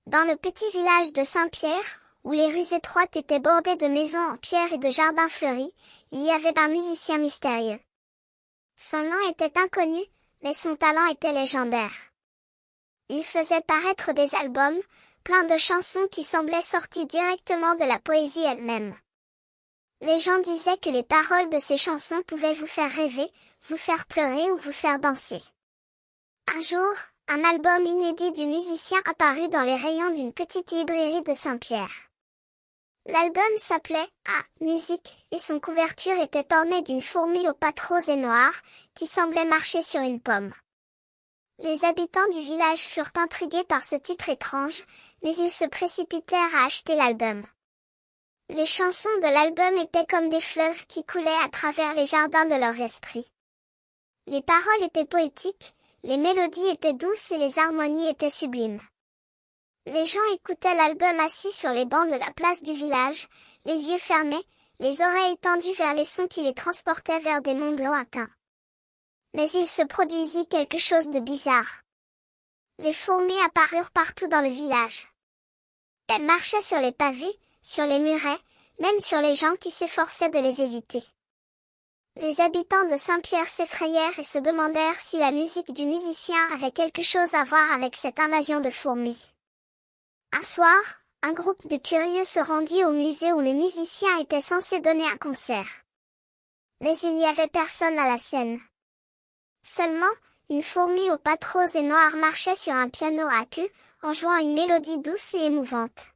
Dans le petit village de Saint-Pierre, où les rues étroites étaient bordées de maisons en pierre et de jardins fleuris, il y avait un musicien mystérieux. Son nom était inconnu, mais son talent était légendaire. Il faisait paraître des albums, pleins de chansons qui semblaient sorties directement de la poésie elle-même. Les gens disaient que les paroles de ces chansons pouvaient vous faire rêver, vous faire pleurer ou vous faire danser. Un jour, un album inédit du musicien apparut dans les rayons d'une petite librairie de Saint-Pierre. L'album s'appelait « Ah, musique » et son couverture était ornée d'une fourmi aux pattes roses et noires, qui semblait marcher sur une pomme. Les habitants du village furent intrigués par ce titre étrange, mais ils se précipitèrent à acheter l'album. Les chansons de l'album étaient comme des fleuves qui coulaient à travers les jardins de leurs esprits. Les paroles étaient poétiques, les mélodies étaient douces et les harmonies étaient sublimes. Les gens écoutaient l'album assis sur les bancs de la place du village, les yeux fermés, les oreilles tendues vers les sons qui les transportaient vers des mondes lointains. Mais il se produisit quelque chose de bizarre. Les fourmis apparurent partout dans le village. Elles marchaient sur les pavés, sur les murets, même sur les gens qui s'efforçaient de les éviter. Les habitants de Saint-Pierre s'effrayèrent et se demandèrent si la musique du musicien avait quelque chose à voir avec cette invasion de fourmis. Un soir, un groupe de curieux se rendit au musée où le musicien était censé donner un concert. Mais il n'y avait personne à la scène. Seulement, une fourmi aux pattes roses et noires marchait sur un piano à queue, en jouant une mélodie douce et émouvante.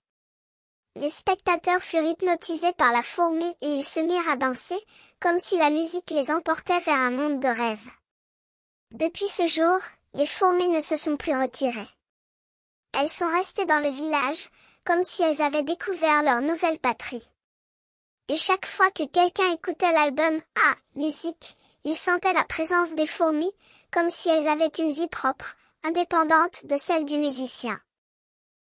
Les spectateurs furent hypnotisés par la fourmi et ils se mirent à danser, comme si la musique les emportait vers un monde de rêve. Depuis ce jour, les fourmis ne se sont plus retirées. Elles sont restées dans le village, comme si elles avaient découvert leur nouvelle patrie. Et chaque fois que quelqu'un écoutait l'album « Ah, musique », il sentait la présence des fourmis, comme si elles avaient une vie propre, indépendante de celle du musicien.